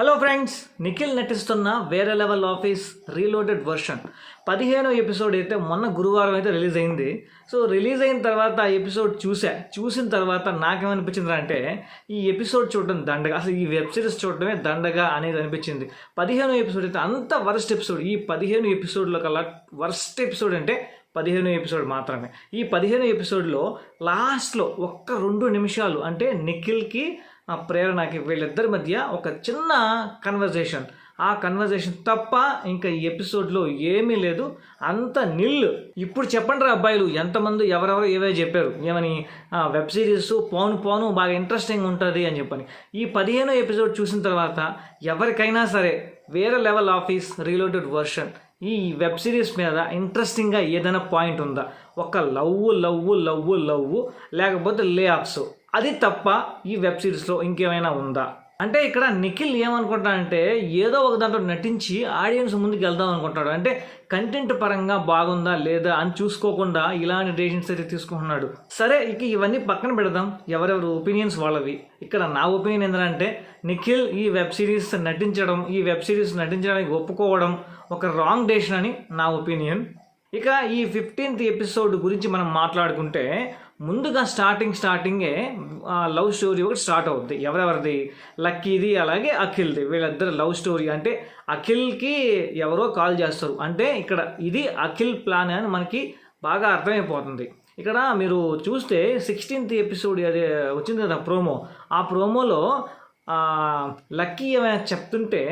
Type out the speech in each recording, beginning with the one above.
Hello friends, Nikhil నటిస్తున్న వేరే level office reloaded version 15వ ఎపిసోడ్ అయితే మొన్న గురువారం అయితే రిలీజ్ అయింది. సో రిలీజ్ అయిన తర్వాత ఆ ఎపిసోడ్ చూసిన తర్వాత నాకేమనిపించింది అంటే ఈ ఎపిసోడ్ చూడడం దండగా, అసలు ఈ వెబ్ సిరీస్ చూడడమే దండగా అనేది అనిపించింది. 15వ ఎపిసోడ్ అయితే అంత వరస్ట్ ఎపిసోడ్. ఈ 15 ఎపిసోడ్లో కల్లా వరస్ట్ ఎపిసోడ్ అంటే 15వ ఎపిసోడ్ మాత్రమే. ఈ 15వ ఎపిసోడ్లో లాస్ట్లో ఒక్క 2 నిమిషాలు అంటే నిఖిల్కి ప్రేరణకి వీళ్ళిద్దరి మధ్య ఒక చిన్న కన్వర్జేషన్, ఆ కన్వర్జేషన్ తప్ప ఇంకా ఈ ఎపిసోడ్లో ఏమీ లేదు, అంత నిల్. ఇప్పుడు చెప్పండి రా అబ్బాయిలు, ఎంతమంది ఎవరెవరు ఏవే చెప్పారు ఏమని వెబ్ సిరీస్ పోను బాగా ఇంట్రెస్టింగ్ ఉంటుంది అని చెప్పని. ఈ 15వ ఎపిసోడ్ చూసిన తర్వాత ఎవరికైనా సరే వేరే లెవెల్ ఆఫీస్ రీలోడెడ్ వర్షన్ ఈ వెబ్ సిరీస్ మీద ఇంట్రెస్టింగ్గా ఏదైనా పాయింట్ ఉందా? ఒక లవ్ లేకపోతే లే ఆఫ్స్, అది తప్ప ఈ వెబ్ సిరీస్లో ఇంకేమైనా ఉందా? అంటే ఇక్కడ నిఖిల్ ఏమనుకుంటాడంటే ఏదో ఒక దాంట్లో నటించి ఆడియన్స్ ముందుకు వెళ్దాం అనుకుంటాడు. అంటే కంటెంట్ పరంగా బాగుందా లేదా అని చూసుకోకుండా ఇలాంటి డెసిషన్స్ అయితే తీసుకుంటున్నాడు. సరే, ఇక ఇవన్నీ పక్కన పెడదాం, ఎవరెవరు ఒపీనియన్స్ వాళ్ళవి. ఇక్కడ నా ఒపీనియన్ ఏంటంటే నిఖిల్ ఈ వెబ్ సిరీస్ నటించడానికి ఒప్పుకోవడం ఒక రాంగ్ డెసిషన్ అని నా ఒపీనియన్. ఇక ఈ 15th ఎపిసోడ్ గురించి మనం మాట్లాడుకుంటే ముందుగా స్టార్టింగే లవ్ స్టోరీ ఒకటి స్టార్ట్ అవుద్ది. ఎవరెవరిది? లక్కీది అలాగే అఖిల్ది. వీళ్ళిద్దరు లవ్ స్టోరీ. అంటే అఖిల్కి ఎవరో కాల్ చేస్తారు, అంటే ఇక్కడ ఇది అఖిల్ ప్లాన్ అని మనకి బాగా అర్థమైపోతుంది. ఇక్కడ మీరు చూస్తే 16th ఎపిసోడ్ అది వచ్చింది కదా ప్రోమో, ఆ ప్రోమోలో లక్కీ ఏమైనా చెప్తుంటే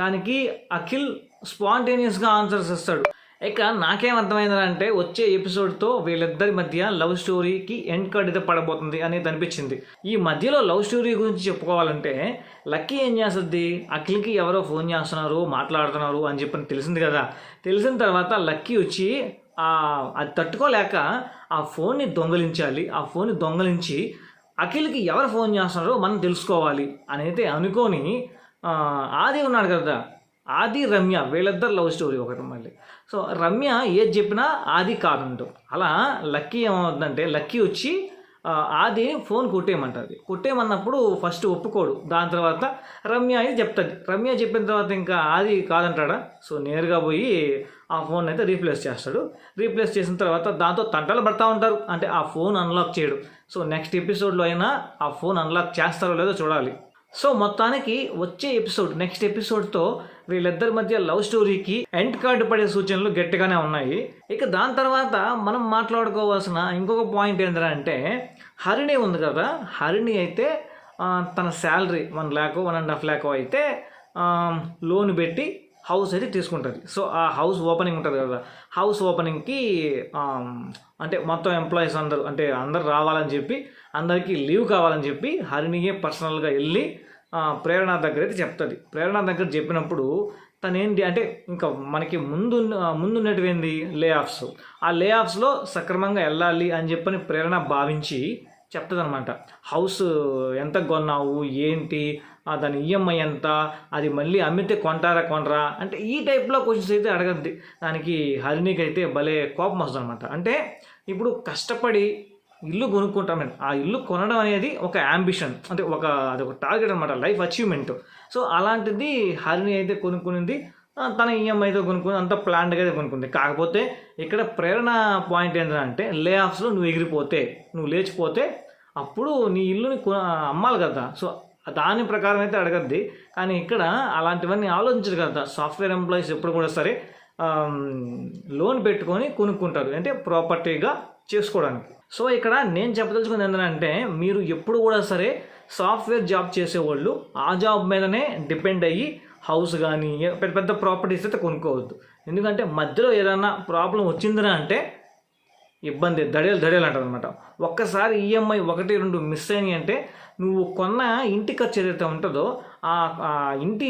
దానికి అఖిల్ స్పాంటేనియస్గా ఆన్సర్స్ ఇస్తాడు. ఇక నాకేం అర్థమైందంటే వచ్చే ఎపిసోడ్తో వీళ్ళిద్దరి మధ్య లవ్ స్టోరీకి ఎండ్ కార్డ్ అయితే పడబోతుంది అనేది అనిపించింది. ఈ మధ్యలో లవ్ స్టోరీ గురించి చెప్పుకోవాలంటే లక్కీ ఏం చేస్తుంది, అఖిల్కి ఎవరో ఫోన్ చేస్తున్నారు, మాట్లాడుతున్నారు అని చెప్పని తెలిసింది కదా. తెలిసిన తర్వాత లక్కీ వచ్చి అది తట్టుకోలేక ఆ ఫోన్ని దొంగలించాలి. ఆ ఫోన్ని దొంగలించి అఖిల్కి ఎవరు ఫోన్ చేస్తున్నారో మనం తెలుసుకోవాలి అనేది అనుకొని ఆది ఉన్నాడు కదా, ఆది రమ్య వీళ్ళిద్దరు లవ్ స్టోరీ ఒకటి మళ్ళీ. సో రమ్య ఏది చెప్పినా ఆది కాదంటూ అలా లక్కీ ఏమవుతుందంటే లక్కీ వచ్చి ఆది ఫోన్ కొట్టేయమన్నప్పుడు ఫస్ట్ ఒప్పుకోడు. దాని తర్వాత రమ్య అయితే చెప్తుంది. రమ్య చెప్పిన తర్వాత ఇంకా ఆది కాదంటాడా, సో నేరుగా పోయి ఆ ఫోన్ అయితే రీప్లేస్ చేస్తాడు. రీప్లేస్ చేసిన తర్వాత దాంతో తంటలు పడతా ఉంటారు, అంటే ఆ ఫోన్ అన్లాక్ చేయడు. సో నెక్స్ట్ ఎపిసోడ్లో అయినా ఆ ఫోన్ అన్లాక్ చేస్తారో లేదో చూడాలి. సో మొత్తానికి వచ్చే నెక్స్ట్ ఎపిసోడ్తో వీళ్ళిద్దరి మధ్య లవ్ స్టోరీకి ఎండ్ కార్డు పడే సూచనలు గట్టిగానే ఉన్నాయి. ఇక దాని తర్వాత మనం మాట్లాడుకోవాల్సిన ఇంకొక పాయింట్ ఏంటంటే హరిణి ఉంది కదా, హరిణి అయితే తన శాలరీ 1 lakh 1.5 lakh అయితే లోన్ పెట్టి హౌస్ అయితే తీసుకుంటుంది. సో ఆ హౌస్ ఓపెనింగ్ ఉంటుంది కదా, హౌస్ ఓపెనింగ్కి అంటే మొత్తం ఎంప్లాయీస్ అందరూ రావాలని చెప్పి, అందరికీ లీవ్ కావాలని చెప్పి హరిణియే పర్సనల్గా వెళ్ళి ప్రేరణ దగ్గర అయితే చెప్తుంది. ప్రేరణ దగ్గర చెప్పినప్పుడు తను ఏంటి అంటే ఇంకా మనకి ముందున్నటువంటిది లే ఆఫ్స్. ఆ లే ఆఫ్స్లో సక్రమంగా వెళ్ళాలి అని చెప్పని ప్రేరణ భావించి చెప్తుంది అనమాట. హౌస్ ఎంత కొన్నావు, ఏంటి దాని ఈఎంఐ ఎంత, అది మళ్ళీ అమ్మితే కొనరా అంటే ఈ టైప్లో క్వశ్చన్స్ అయితే అడగద్ది. దానికి హరిణికి అయితే భలే కోపం వస్తుంది అనమాట. అంటే ఇప్పుడు కష్టపడి ఇల్లు కొనుక్కుంటాం, ఆ ఇల్లు కొనడం అనేది ఒక యాంబిషన్, అంటే అది ఒక టార్గెట్ అనమాట, లైఫ్ అచీవ్మెంట్. సో అలాంటిది హరిణి అయితే కొనుక్కునింది, తన ఈఎంఐతో కొనుక్కుని అంత ప్లాన్డ్గా అయితే కొనుక్కుంది. కాకపోతే ఇక్కడ ప్రేరణ పాయింట్ ఏంటంటే లే ఆఫ్స్లో నువ్వు లేచిపోతే అప్పుడు నీ ఇల్లుని అమ్మాలి కదా. సో దాని ప్రకారం అయితే అడగద్ది. కానీ ఇక్కడ అలాంటివన్నీ ఆలోచించదు కదా. సాఫ్ట్వేర్ ఎంప్లాయీస్ ఎప్పుడు కూడా సరే లోన్ పెట్టుకొని కొనుక్కుంటారు, అంటే ప్రాపర్టీగా చేసుకోవడానికి. సో ఇక్కడ నేను చెప్పదలుచుకుంది ఏంటంటే మీరు ఎప్పుడు కూడా సరే సాఫ్ట్వేర్ జాబ్ చేసేవాళ్ళు ఆ జాబ్ మీదనే డిపెండ్ అయ్యి హౌస్ కానీ పెద్ద ప్రాపర్టీస్ అయితే కొనుక్కోవద్దు. ఎందుకంటే మధ్యలో ఏదైనా ప్రాబ్లం వచ్చిందిరా అంటే ఇబ్బంది దడేలు అంటారు అనమాట. ఒక్కసారి ఈఎంఐ 1-2 మిస్ అయినాయి అంటే నువ్వు కొన్న ఇంటి ఖర్చు ఏదైతే ఉంటుందో ఆ ఇంటి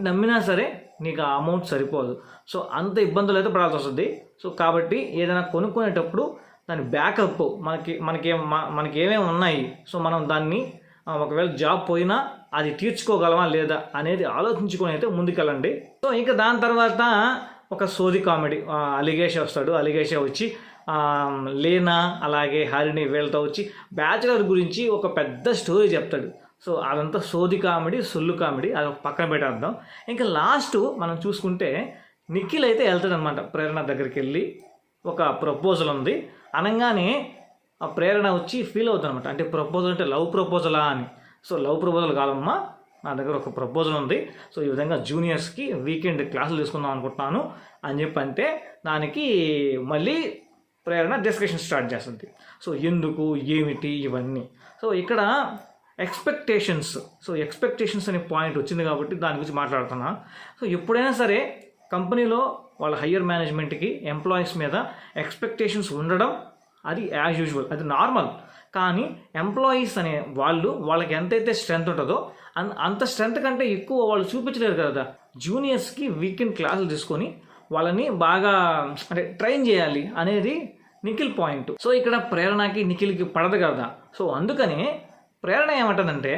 నమ్మినా సరే నీకు ఆ అమౌంట్ సరిపోదు. సో అంత ఇబ్బందులు అయితే పడాల్సి వస్తుంది. సో కాబట్టి ఏదైనా కొనుక్కునేటప్పుడు దాని బ్యాకప్ మనకి ఏమేమి ఉన్నాయి, సో మనం దాన్ని ఒకవేళ జాబ్ పోయినా అది తీర్చుకోగలమా లేదా అనేది ఆలోచించుకొని అయితే ముందుకెళ్ళండి. సో ఇంకా దాని తర్వాత ఒక సోది కామెడీ, అలిగేష వచ్చి లేనా అలాగే హరిణి వీళ్ళతో వచ్చి బ్యాచులర్ గురించి ఒక పెద్ద స్టోరీ చెప్తాడు. సో అదంతా సోది కామెడీ, సొల్లు కామెడీ, అది ఒక పక్కన పెట్టేద్దాం. ఇంకా లాస్ట్ మనం చూసుకుంటే నిఖిల్ అయితే వెళ్తాడనమాట ప్రేరణ దగ్గరికి వెళ్ళి, ఒక ప్రపోజల్ ఉంది అనగానే ఆ ప్రేరణ వచ్చి ఫీల్ అవుతుంది అనమాట. అంటే ప్రపోజల్ అంటే లవ్ ప్రపోజలా అని. సో లవ్ ప్రపోజల్ కాదమ్మా, నా దగ్గర ఒక ప్రపోజల్ ఉంది, సో ఈ విధంగా జూనియర్స్కి వీకెండ్ క్లాసులు తీసుకుందాం అనుకుంటున్నాను అని చెప్పంటే దానికి మళ్ళీ ప్రేరణ డిస్కషన్ స్టార్ట్ చేస్తుంది. సో ఎందుకు, ఏమిటి, ఇవన్నీ. సో ఇక్కడ ఎక్స్పెక్టేషన్స్ అనే పాయింట్ వచ్చింది కాబట్టి దాని గురించి మాట్లాడుతున్నా. సో ఎప్పుడైనా సరే కంపెనీలో వాళ్ళ హయ్యర్ మేనేజ్మెంట్కి ఎంప్లాయీస్ మీద ఎక్స్పెక్టేషన్స్ ఉండడం అది యాజ్ యూజువల్, అది నార్మల్. కానీ ఎంప్లాయీస్ అనే వాళ్ళకి ఎంతైతే స్ట్రెంత్ ఉంటుందో అంత స్ట్రెంత్ కంటే ఎక్కువ వాళ్ళు చూపించలేరు కదా. జూనియర్స్కి వీకెండ్ క్లాసులు తీసుకొని వాళ్ళని బాగా అంటే ట్రైన్ చేయాలి అనేది నిఖిల్ పాయింట్. సో ఇక్కడ ప్రేరణకి నిఖిల్కి పడదు కదా. సో అందుకని ప్రేరణ ఏమంటుందంటే,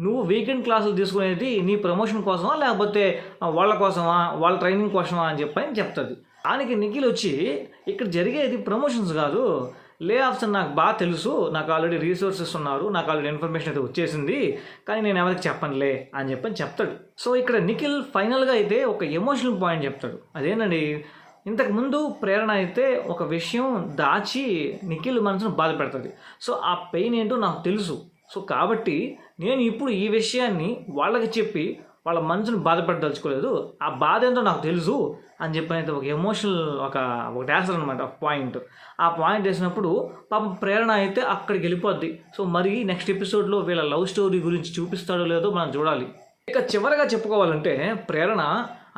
నువ్వు వీకెండ్ క్లాసులు తీసుకునేది నీ ప్రమోషన్ కోసమా లేకపోతే వాళ్ళ కోసమా, వాళ్ళ ట్రైనింగ్ కోసమా అని చెప్తుంది. దానికి నిఖిల్ వచ్చి, ఇక్కడ జరిగేది ప్రమోషన్స్ కాదు, లే ఆఫ్స్ అని నాకు బాగా తెలుసు, నాకు ఆల్రెడీ రీసోర్సెస్ ఉన్నారు, నాకు ఆల్రెడీ ఇన్ఫర్మేషన్ అయితే వచ్చేసింది, కానీ నేను ఎవరికి చెప్పనులే అని చెప్తాడు. సో ఇక్కడ నిఖిల్ ఫైనల్గా అయితే ఒక ఎమోషనల్ పాయింట్ చెప్తాడు. అదేనండి, ఇంతకుముందు ప్రేరణ అయితే ఒక విషయం దాచి నిఖిల్ మనసును బాధ పెడుతుంది. సో ఆ పెయిన్ ఏంటో నాకు తెలుసు. సో కాబట్టి నేను ఇప్పుడు ఈ విషయాన్ని వాళ్ళకి చెప్పి వాళ్ళ మనసును బాధపడదలుచుకోలేదు, ఆ బాధ ఏంటో నాకు తెలుసు అని చెప్పినైతే ఒక ఎమోషనల్ ఒకటి వేస్తారు అనమాట, ఒక పాయింట్. ఆ పాయింట్ వేసినప్పుడు పాపం ప్రేరణ అయితే అక్కడికి వెళ్ళిపోద్ది. సో మరి నెక్స్ట్ ఎపిసోడ్లో వీళ్ళ లవ్ స్టోరీ గురించి చూపిస్తాడో లేదో మనం చూడాలి. ఇక చివరిగా చెప్పుకోవాలంటే, ప్రేరణ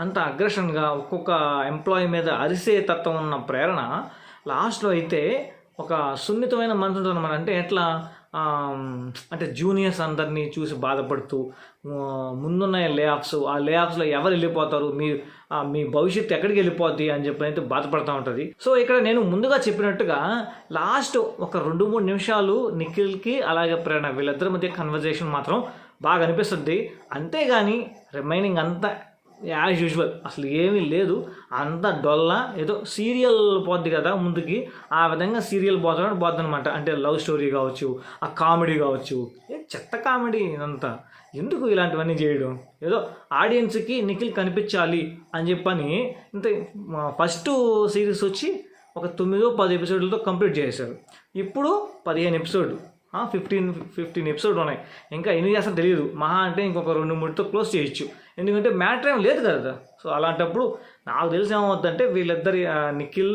అంత అగ్రెషన్గా ఒక్కొక్క ఎంప్లాయీ మీద అరిసే తత్వం ఉన్న ప్రేరణ లాస్ట్లో అయితే ఒక సున్నితమైన మనసు ఉంటుంది అనమాట. అంటే ఎట్లా అంటే జూనియర్స్ అందరినీ చూసి బాధపడుతూ, ముందున్న ఆ లేఆఫ్స్లో ఎవరు వెళ్ళిపోతారు, మీ భవిష్యత్తు ఎక్కడికి వెళ్ళిపోద్ది అని చెప్పి అయితే బాధపడుతూ ఉంటుంది. సో ఇక్కడ నేను ముందుగా చెప్పినట్టుగా లాస్ట్ ఒక 2-3 నిమిషాలు నిఖిల్కి అలాగే ప్రేరణ వీళ్ళిద్దరి మధ్య కన్వర్జేషన్ మాత్రం బాగా అనిపిస్తుంది. అంతేగాని రిమైనింగ్ అంతా యాజ్ యూజువల్, అసలు ఏమీ లేదు, అంత డొల్ల. ఏదో సీరియల్ పోద్ది కదా ముందుకి, ఆ విధంగా సీరియల్ పోద్ది అనమాట. అంటే లవ్ స్టోరీ కావచ్చు, ఆ కామెడీ కావచ్చు, చెత్త కామెడీ ఇదంతా. ఎందుకు ఇలాంటివన్నీ చేయడం? ఏదో ఆడియన్స్కి నిఖిల్ కనిపించాలి అని చెప్పని ఇంత ఫస్ట్ సిరీస్ వచ్చి ఒక 9-10 ఎపిసోడ్లతో కంప్లీట్ చేశారు. ఇప్పుడు 15 ఎపిసోడ్లు, 15 ఎపిసోడ్లు ఉన్నాయి. ఇంకా ఎన్ని చేస్తారో తెలియదు. మహా అంటే ఇంకొక 2-3తో క్లోజ్ చేయొచ్చు, ఎందుకంటే మ్యాటర్ ఏం లేదు కదా. సో అలాంటప్పుడు నాకు తెలిసి ఏమవుతుందంటే, వీళ్ళిద్దరి నిఖిల్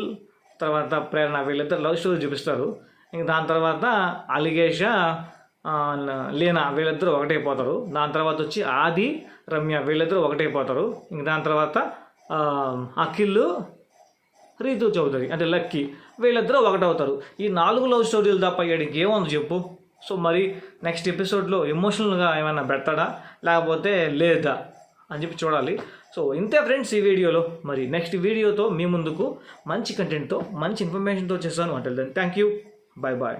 తర్వాత ప్రేరణ వీళ్ళిద్దరు లవ్ స్టోరీ చూపిస్తారు. ఇంక దాని తర్వాత అలిగేష, లేనా వీళ్ళిద్దరూ ఒకటైపోతారు. దాని తర్వాత వచ్చి ఆది, రమ్య వీళ్ళిద్దరూ ఒకటైపోతారు. ఇంక దాని తర్వాత అఖిల్, రీతు చౌదరి అంటే లక్కీ వీళ్ళిద్దరూ ఒకటవుతారు. ఈ 4 లవ్ స్టోరీలు తప్ప ఏడికి ఏముంది చెప్పు. సో మరి నెక్స్ట్ ఎపిసోడ్లో ఎమోషనల్గా ఏమైనా పెడతాడా లేకపోతే లేదా అని చెప్పి చూడాలి. సో ఇంతే ఫ్రెండ్స్ ఈ వీడియోలో. మరి నెక్స్ట్ వీడియోతో మీ ముందుకు మంచి కంటెంట్తో, మంచి ఇన్ఫర్మేషన్తో చేస్తాను. అంటే థ్యాంక్ యూ, బాయ్ బాయ్.